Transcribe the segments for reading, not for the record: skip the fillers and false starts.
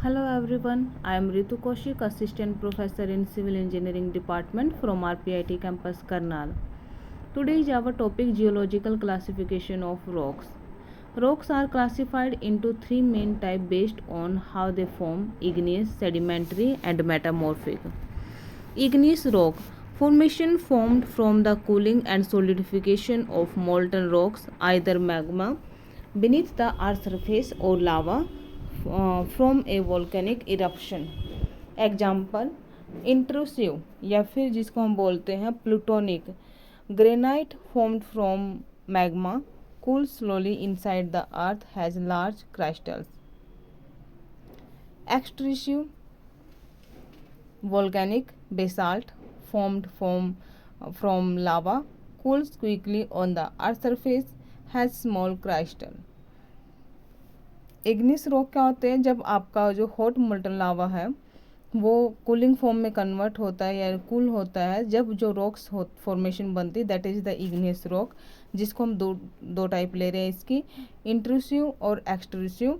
Hello everyone, I am Ritu Kaushik, Assistant Professor in Civil Engineering Department from RPIT Campus Karnal. Today is our topic Geological Classification of Rocks. Rocks are classified into three main types based on how they form: igneous, sedimentary and metamorphic. Igneous rock formation formed from the cooling and solidification of molten rocks, either magma beneath the earth's surface or lava from a volcanic eruption. Example intrusive या फिर जिसको हम बोलते हैं plutonic granite formed from magma cool slowly inside the earth has large crystals. Extrusive volcanic basalt formed from lava cools quickly on the earth's surface has small crystal. Ignis rock क्या होते हैं? जब आपका जो हॉट मोल्टन लावा है वो cooling form में convert होता है या कूल होता है, जब जो रॉक्स फॉर्मेशन बनती है that is the igneous rock, जिसको हम दो टाइप ले रहे हैं इसकी, इंट्रूसिव और एक्सट्रूसिव.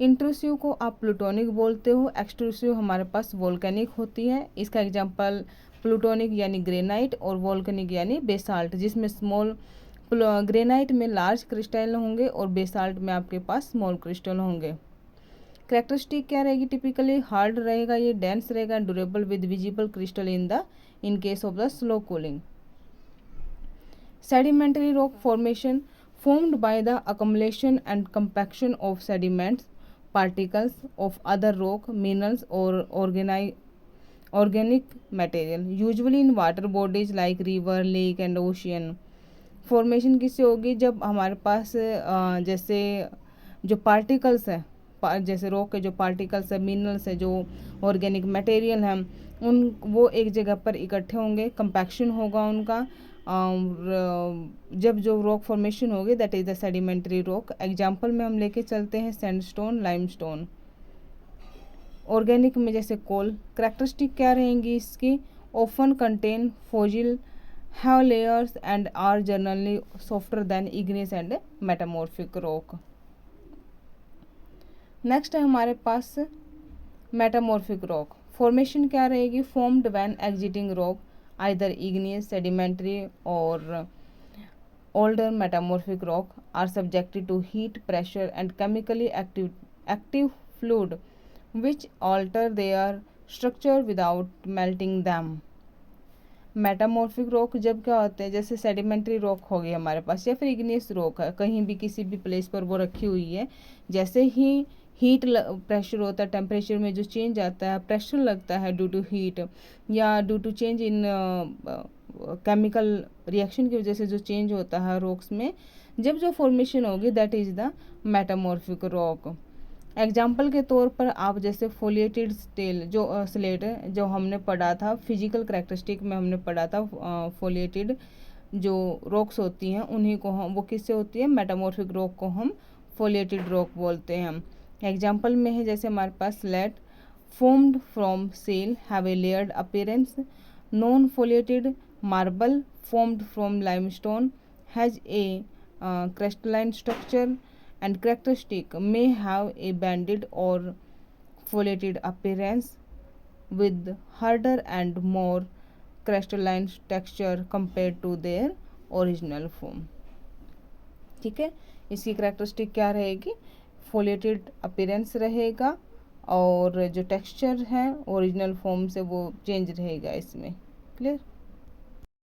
इंट्रूसिव को आप प्लूटोनिक बोलते हो, एक्सट्रूसिव हमारे पास वोल्केनिक होती है. इसका एग्जांपल प्लूटोनिक यानी ग्रेनाइट और वोल्केनिक यानी बेसाल्ट, जिसमें स्मॉल ग्रेनाइट में लार्ज क्रिस्टल होंगे और बेसाल्ट में आपके पास स्मॉल क्रिस्टल होंगे. कैरेक्टरिस्टिक क्या रहेगी? टिपिकली हार्ड रहेगा, ये डेंस रहेगा, durable with visible crystal in case of the slow cooling. Sedimentary rock formation formed by the accumulation and compaction of sediments, particles of other rock, minerals or organic material, usually in water bodies like river, lake and ocean. Formation किससे होगी? जब हमारे पास जैसे जो particles है, जैसे rock के जो पार्टिकल्स है, मिनरल्स है, जो ऑर्गेनिक मटेरियल हैं, उन वो एक जगह पर इकट्ठे होंगे, कंपैक्शन होगा उनका. जब जो रॉक फॉर्मेशन होगी that is the sedimentary rock. Example में हम लेके चलते हैं सैंडस्टोन, लाइमस्टोन. ऑर्गेनिक में जैसे कोल. कैरेक्टरिस्टिक क्या रहेंगी इसकी? Often contain fossil, have layers and are generally softer than igneous and metamorphic rock. Next है हमारे पास मेटामॉर्फिक रॉक. फॉर्मेशन क्या रहेगी? Formed when existing rock either igneous, sedimentary or older metamorphic rock are subjected to heat, pressure and chemically active fluid which alter their structure without melting them. Metamorphic rock जब क्या होते हैं? जैसे sedimentary rock हो गई हमारे पास या फिर इग्नियस रॉक है, कहीं भी किसी भी प्लेस पर वो रखी हुई है, जैसे ही हीट प्रेशर होता है, टेम्परेचर में जो चेंज आता है, प्रेशर लगता है ड्यू टू हीट या due to change in chemical reaction की वजह से जो चेंज होता है रॉक्स में, जब जो फॉर्मेशन होगी that is the metamorphic rock. Example के तौर पर आप जैसे फोलिएटेड स्लेट है जो हमने पढ़ा था फिजिकल करेक्टरिस्टिक में, हमने पढ़ा था फोलिएटेड जो रॉक्स होती हैं उन्हीं को हम, वो किससे होती है? मेटामॉर्फिक रॉक को हम फोलिएटेड रॉक बोलते हैं. एग्जाम्पल में है जैसे हमारे पास slate formed from shale have a layered appearance. Non-foliated marble formed from limestone has a crystalline structure and characteristic may have a banded or foliated appearance with harder and more crystalline texture compared to their original form. ठीक है, इसकी characteristic क्या रहेगी? Foliated appearance रहेगा और जो texture है original form से वो चेंज रहेगा इसमें. क्लियर?